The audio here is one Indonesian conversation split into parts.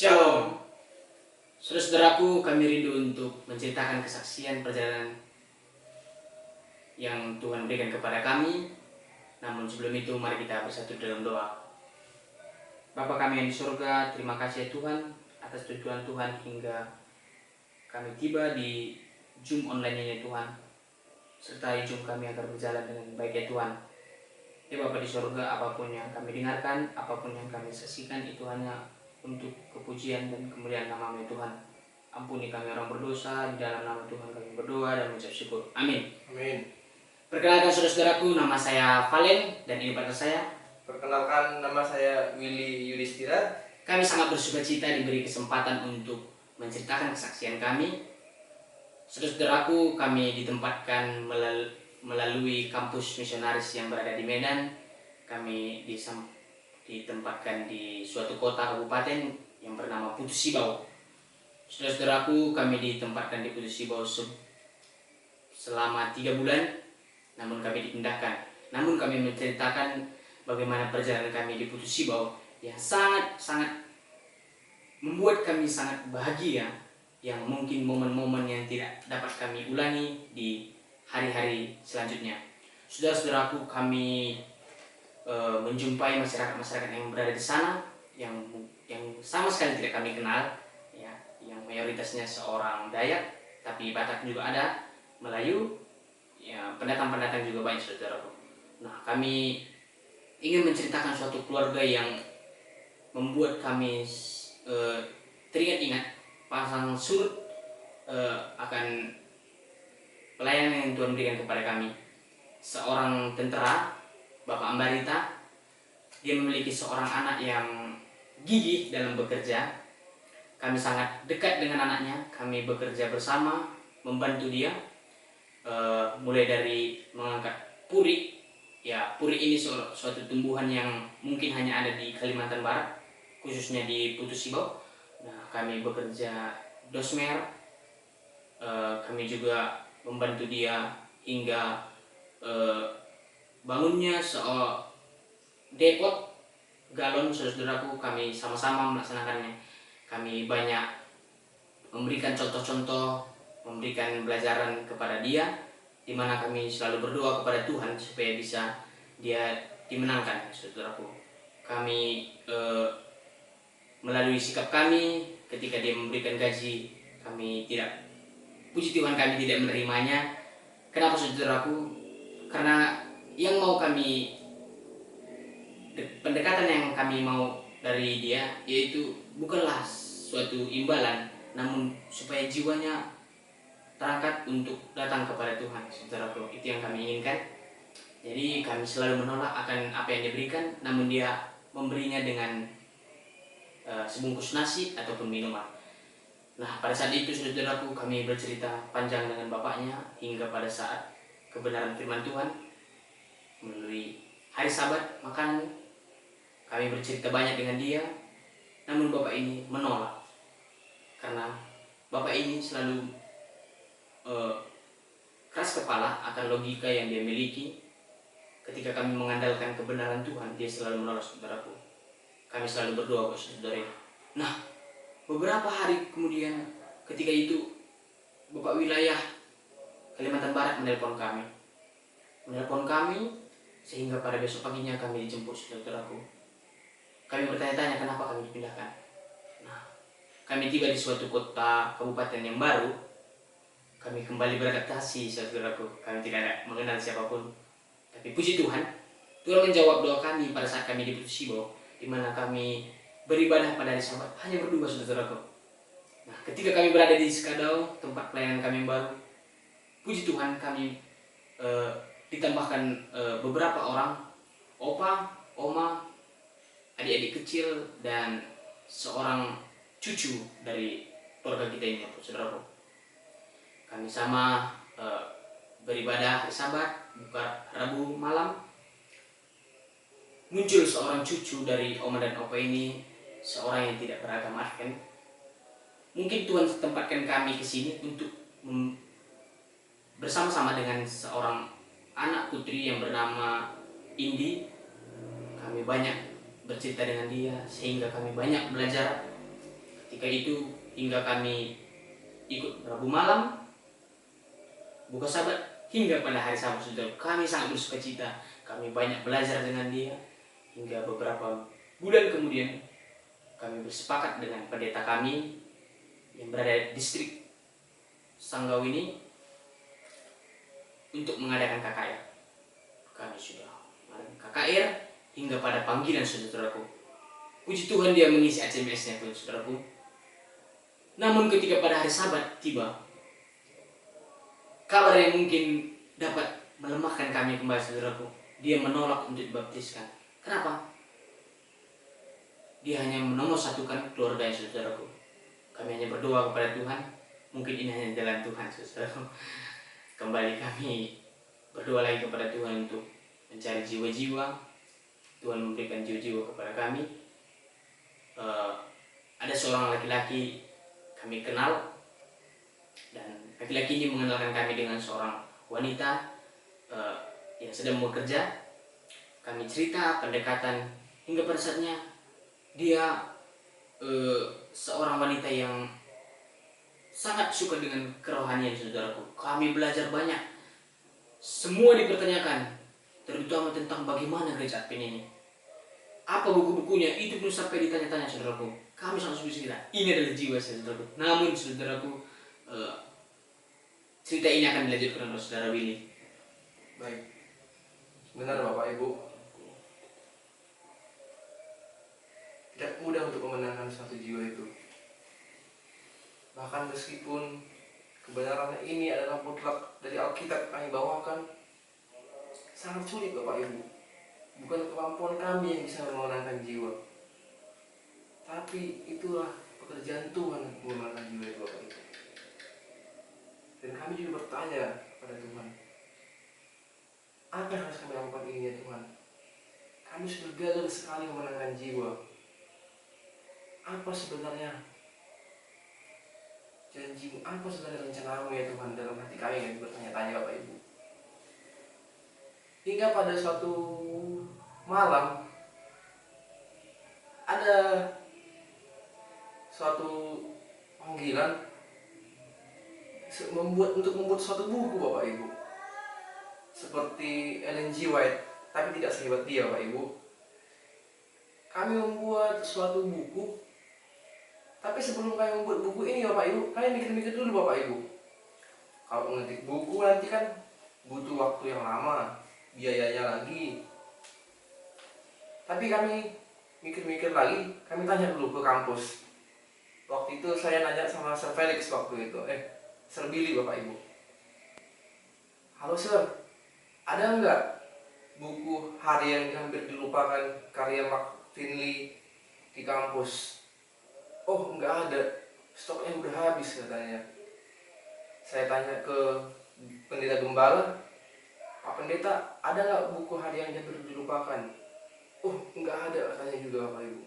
Shalom. Saudara-saudaraku, kami rindu untuk menceritakan kesaksian perjalanan yang Tuhan berikan kepada kami. Namun sebelum itu, mari kita bersatu dalam doa. Bapa kami yang di surga, terima kasih ya Tuhan atas tuntunan Tuhan hingga kami tiba di Zoom online ini Tuhan. Sertai Zoom kami agar berjalan dengan baik ya Tuhan. Ya Bapa di surga, apapun yang kami dengarkan, apapun yang kami saksikan, itu hanya untuk kepujian dan kemuliaan nama-Mu Tuhan. Ampuni kami orang berdosa, di dalam nama Tuhan kami berdoa dan mengucap syukur. Amin. Amin. Perkenalkan saudara-saudaraku, nama saya Valen dan ini partner saya. Perkenalkan, nama saya Willy Yudhistira. Kami sangat bersuka cita diberi kesempatan untuk menceritakan kesaksian kami. Saudara-saudaraku, kami ditempatkan melalui kampus misionaris yang berada di Medan. Kami ditempatkan di suatu kota kabupaten yang bernama Putus Sibau. Saudara-saudaraku, kami ditempatkan di Putus Sibau selama 3 bulan, namun kami dipindahkan. Namun kami menceritakan bagaimana perjalanan kami di Putus Sibau yang sangat membuat kami sangat bahagia, yang mungkin momen-momen yang tidak dapat kami ulangi di hari-hari selanjutnya. Saudara-saudaraku, kami menjumpai masyarakat yang berada di sana yang sama sekali tidak kami kenal, ya, yang mayoritasnya seorang Dayak, tapi Batak juga ada, Melayu, ya, pendatang juga banyak saudaraku. Nah, kami ingin menceritakan suatu keluarga yang membuat kami teringat-ingat pasang surut akan pelayanan yang Tuhan berikan kepada kami. Seorang tentara, Bapak Ambarita, dia memiliki seorang anak yang gigih dalam bekerja. Kami sangat dekat dengan anaknya, kami bekerja bersama, membantu dia, mulai dari mengangkat puri. Ya, puri ini suatu tumbuhan yang mungkin hanya ada di Kalimantan Barat, khususnya di Putus Sibau. Nah, kami bekerja dosmer, kami juga membantu dia hingga bangunnya depot galon. Saudara-saudaraku, kami sama-sama melaksanakannya. Kami banyak memberikan contoh-contoh, memberikan pelajaran kepada dia, di mana kami selalu berdoa kepada Tuhan supaya bisa dia dimenangkan. Saudaraku, kami melalui sikap kami ketika dia memberikan gaji, kami tidak, puji Tuhan, kami tidak menerimanya. Kenapa saudaraku? Karena yang mau kami, pendekatan yang kami mau dari dia, yaitu bukanlah suatu imbalan, namun supaya jiwanya terangkat untuk datang kepada Tuhan. Saudaraku, itu yang kami inginkan. Jadi kami selalu menolak akan apa yang diberikan, namun dia memberinya dengan sebungkus nasi ataupun minuman. Nah, pada saat itu saudaraku, kami bercerita panjang dengan bapaknya hingga pada saat kebenaran firman Tuhan melalui hari Sabat makan. Kami bercerita banyak dengan dia, namun bapak ini menolak, karena bapak ini selalu keras kepala akan logika yang dia miliki. Ketika kami mengandalkan kebenaran Tuhan, dia selalu menolak. Saudaraku, kami selalu berdoa buat saudara. Nah, beberapa hari kemudian, ketika itu Bapak wilayah Kalimantan Barat menelpon kami, sehingga pada besok paginya kami dijemput. Saudaraku, kami bertanya-tanya kenapa kami dipindahkan. Nah, kami tiba di suatu kota kabupaten yang baru. Kami kembali beradaptasi, saudaraku. Kami tidak mengenal siapapun, tapi puji Tuhan, Tuhan menjawab doa kami pada saat kami di Putus Sibau, di mana kami beribadah pada hari Sabat hanya berdua, saudaraku. Nah, ketika kami berada di Sekadau, tempat pelayanan kami yang baru, puji Tuhan, kami ditambahkan beberapa orang, opa, oma, adik-adik kecil, dan seorang cucu dari keluarga kita ini, saudaraku. Kami sama beribadah hari Sabat, buka Rabu malam. Muncul seorang cucu dari oma dan opa ini, seorang yang tidak beragama, kan? Mungkin Tuhan tempatkan kami ke sini untuk bersama-sama dengan seorang anak putri yang bernama Indi. Kami banyak bercerita dengan dia, sehingga kami banyak belajar Ketika itu hingga kami ikut Rabu malam, buka Sabat, hingga pada hari Sabat saudara, kami sangat bersuka cita. Kami banyak belajar dengan dia. Hingga beberapa bulan kemudian kami bersepakat dengan pendeta kami yang berada di distrik Sanggau ini untuk mengadakan KKR. Kami sudah mengadakan KKR hingga pada panggilan saudaraku. Puji Tuhan dia mengisi ACMS-nya pun saudaraku. Namun ketika pada hari Sabat tiba, kabar yang mungkin dapat melemahkan kami kembali saudaraku, dia menolak untuk dibaptiskan. Kenapa? Dia hanya menomorsatukan keluarga saudaraku. Kami hanya berdoa kepada Tuhan. Mungkin ini hanya jalan Tuhan saudaraku. Kembali kami berdoa lagi kepada Tuhan untuk mencari jiwa-jiwa. Tuhan memberikan jiwa-jiwa kepada kami. Ada seorang laki-laki kami kenal, dan laki-laki ini mengenalkan kami dengan seorang wanita yang sedang bekerja. Kami cerita pendekatan hingga pada saatnya dia seorang wanita yang sangat suka dengan kerohanian saudaraku. Kami belajar banyak, semua dipertanyakan, terutama tentang bagaimana gereja Advent ini, apa buku-bukunya, itu pun sampai ditanya-tanya saudaraku. Kami sangat suka. Ini adalah jiwa saudaraku. Namun saudaraku, cerita ini akan dilanjutkan oleh saudara Willy. Baik, benar Bapak Ibu. Tidak mudah untuk memenangkan satu jiwa itu. Bahkan meskipun kebenaran ini adalah mutlak dari Alkitab kami bawakan, sangat sulit Bapak Ibu. Bukan kemampuan kami yang bisa memenangkan jiwa, tapi itulah pekerjaan Tuhan untuk memenangkan jiwa itu Bapak Ibu. Dan kami juga bertanya kepada Tuhan, apa yang harus kami lakukan ini ya Tuhan? Kami sudah gagal sekali memenangkan jiwa. Apa sebenarnya janjimu, apa sebenarnya rencanamu ya Tuhan dalam hati kami yang bertanya-tanya Bapak Ibu. Hingga pada suatu malam ada suatu panggilan untuk membuat suatu buku Bapak Ibu, seperti Ellen G. White, tapi tidak sehebat dia Bapak Ibu. Kami membuat suatu buku, tapi sebelum kami membuat buku ini Bapak Ibu, kami mikir-mikir dulu Bapak Ibu. Kalau ngetik buku nanti kan butuh waktu yang lama, biayanya lagi. Tapi kami mikir-mikir lagi, kami tanya dulu ke kampus. Waktu itu saya nanya sama Sir Felix waktu itu, Sir Billy Bapak Ibu. Halo Sir, ada nggak buku hari yang hampir dilupakan karya Mark Finley di kampus? Oh nggak ada, stoknya udah habis katanya. Saya tanya ke pendeta gembala, Pak Pendeta, ada nggak buku hari yang hampir dilupakan? Oh nggak ada katanya juga Bapak Ibu.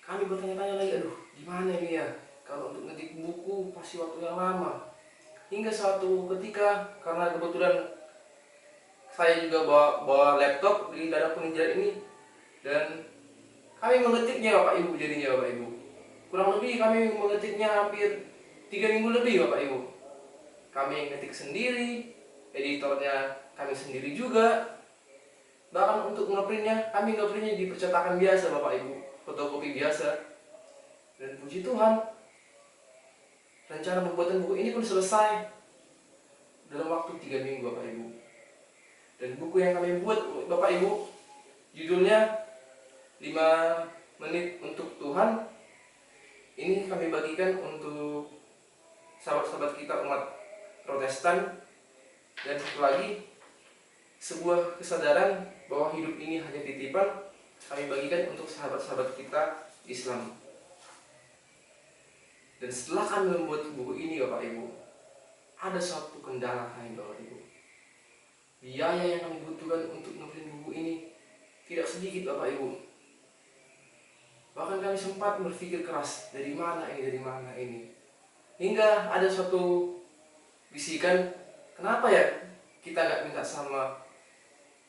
Kami bertanya-tanya lagi, aduh gimana ini ya, kalau untuk ngetik buku pasti waktu yang lama. Hingga suatu ketika, karena kebetulan saya juga bawa laptop di dalam penginjilan ini, dan kami mengetiknya Bapak Ibu jadinya Bapak Ibu. Kurang lebih kami mengetiknya hampir 3 minggu lebih Bapak Ibu. Kami yang ngetik sendiri, editornya kami sendiri juga. Bahkan untuk ngeprintnya, kami ngeprintnya di percetakan biasa Bapak Ibu, fotokopi biasa. Dan puji Tuhan, rencana pembuatan buku ini pun selesai dalam waktu 3 minggu Bapak Ibu. Dan buku yang kami buat Bapak Ibu, judulnya 5 menit untuk Tuhan. Ini kami bagikan untuk sahabat-sahabat kita umat Protestan. Dan satu lagi, sebuah kesadaran bahwa hidup ini hanya titipan, kami bagikan untuk sahabat-sahabat kita Islam. Dan setelah kami membuat buku ini Bapak Ibu, ada suatu kendala kami Bapak Ibu. Biaya yang kami butuhkan untuk membuat buku ini tidak sedikit Bapak Ibu. Bahkan kami sempat berpikir keras, dari mana ini. Hingga ada suatu bisikan, kenapa ya kita nggak minta sama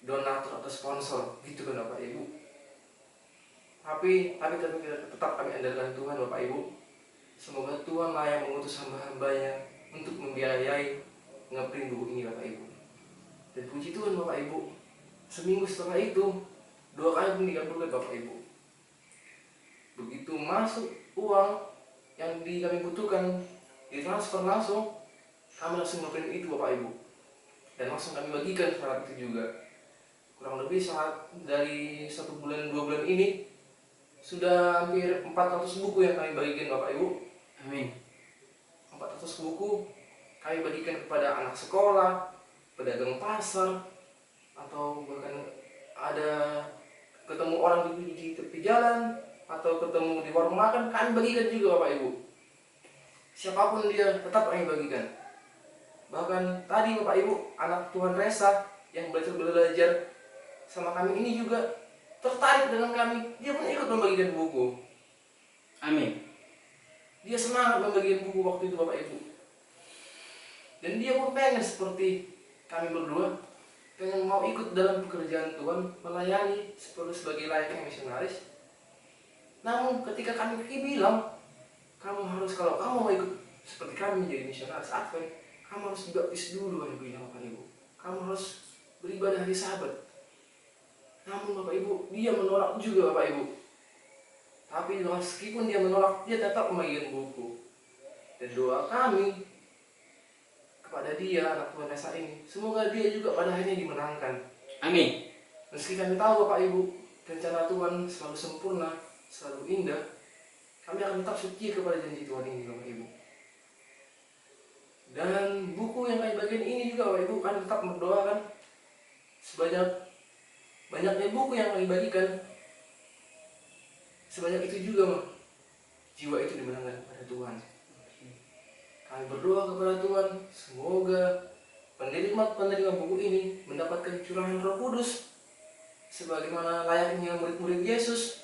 donatur atau sponsor, gitu kan Bapak Ibu. Tapi tetap kami andalkan Tuhan Bapak Ibu. Semoga Tuhan lah yang mengutus hamba-hambanya untuk membiayai ngeprint buku ini Bapak Ibu. Dan puji Tuhan Bapak Ibu, seminggu setelah itu 2 kali pun dikabulkan Bapak Ibu. Begitu masuk uang yang kami butuhkan, ditransfer langsung, kami langsung ngeprint itu Bapak Ibu. Dan langsung kami bagikan saat itu juga. Kurang lebih saat dari 1 bulan 2 bulan ini sudah hampir 400 buku yang kami bagikan Bapak Ibu. Amin. 400 buku kami bagikan kepada anak sekolah, pedagang pasar, atau bahkan ada ketemu orang di tepi jalan, atau ketemu di warung makan, kami bagikan juga Bapak Ibu. Siapapun dia tetap kami bagikan. Bahkan tadi Bapak Ibu, anak Tuhan Resa yang belajar sama kami ini juga tertarik dengan kami, dia pun ikut membagikan buku. Amin. Dia semangat membagikan buku waktu itu Bapak Ibu. Dan dia pun pengen seperti kami berdua, pengen mau ikut dalam pekerjaan Tuhan, melayani sebagai layaknya misionaris. Namun ketika kami bilang, kamu harus, kalau kamu mau ikut seperti kami menjadi misionaris Advent, kamu harus dibaptis dulu, kami bilang Bapak Ibu. Kamu harus beribadah hari Sabat. Namun Bapak Ibu, dia menolak juga Bapak Ibu. Tapi meskipun dia menolak, dia tetap membagikan buku. Dan doa kami kepada dia, anak Tuhan Resa ini, semoga dia juga pada akhirnya dimenangkan. Amin. Meski kami tahu Bapak Ibu, rencana Tuhan selalu sempurna, selalu indah, kami akan tetap setia kepada janji Tuhan ini Bapak Ibu. Dan buku yang kami bagian ini juga Bapak Ibu, kami tetap berdoakan banyaknya buku yang kami bagikan, sebanyak itu juga jiwa itu dimenangkan kepada Tuhan. Kami berdoa kepada Tuhan, semoga penerima buku ini mendapatkan curahan Roh Kudus sebagaimana layaknya murid-murid Yesus.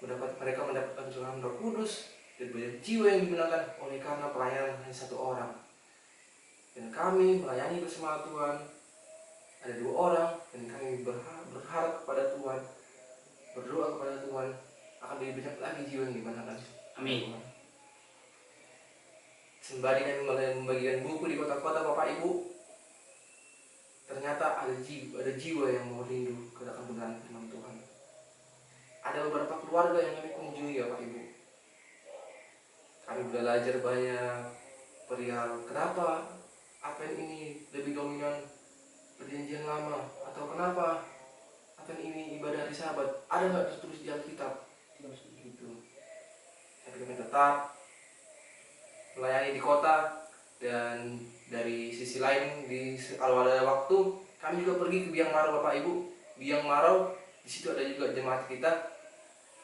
Mereka mendapatkan curahan Roh Kudus dan banyak jiwa yang dimenangkan oleh karena pelayanan hanya 1 orang. Dan kami melayani bersama Tuhan, ada 2 orang, dan kami berharap kepada Tuhan, berdoa kepada Tuhan, akan lebih banyak lagi jiwa yang dimenangkan. Amin. Sembari kami membagikan buku di kota-kota Bapak Ibu, ternyata ada jiwa yang mau rindu kedatangan kebenaran firman Tuhan. Ada beberapa keluarga yang kami kunjungi Bapak Ibu. Kami belajar banyak perihal kenapa Advent ini lebih dominan perjanjian lama, atau kenapa Advent ini ibadah hari Sabat. Ada nggak tertulis di Alkitab? Gitu. Tapi kami tetap melayani di kota, dan dari sisi lain kalau ada waktu kami juga pergi ke Biang Marau Bapak Ibu. Biang Marau, di situ ada juga jemaat kita.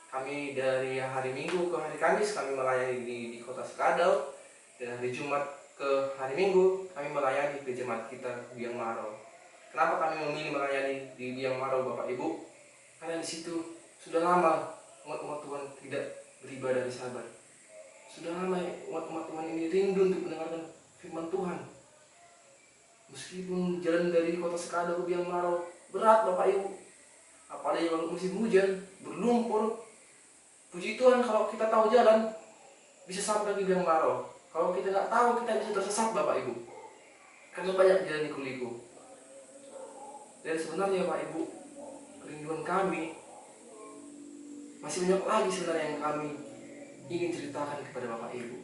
Kami dari hari Minggu ke hari Kamis kami melayani di kota Sekadau, dan hari Jumat ke hari Minggu kami melayani ke jemaat kita Biang Marau. Kenapa kami memilih melayani di Biang Marau Bapak Ibu? Karena di situ sudah lama umat-umat Tuhan tidak beribadah di Sabat. Sudah lama umat-umat Tuhan ini rindu untuk mendengarkan firman Tuhan. Meskipun jalan dari kota Sekadau ke Biang Marau berat Bapak Ibu, apalagi kalau musim hujan, berlumpur. Puji Tuhan kalau kita tahu jalan, bisa sampai ke Biang Marau. Kalau kita nggak tahu, kita bisa tersesat Bapak Ibu, karena banyak jalan liku-liku. Dan sebenarnya Pak Ibu, kerinduan kami masih banyak lagi sebenarnya yang kami ingin ceritakan kepada Bapak Ibu.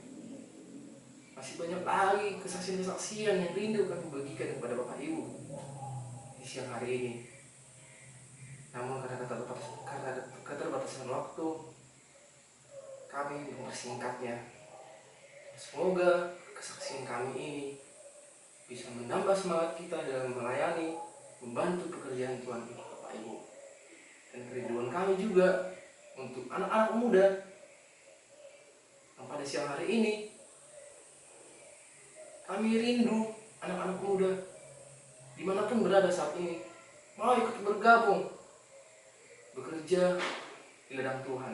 Masih banyak lagi kesaksian-kesaksian yang rindu kami bagikan kepada Bapak Ibu di siang hari ini. Namun karena keterbatasan waktu, kami mempersingkatnya. Semoga kesaksian kami ini bisa menambah semangat kita dalam melayani, membantu pekerjaan Tuhan ini Bapak Ibu. Dan kerinduan kami juga untuk anak-anak muda yang pada siang hari ini, kami rindu anak-anak muda dimanapun berada saat ini mau ikut bergabung bekerja di ladang Tuhan.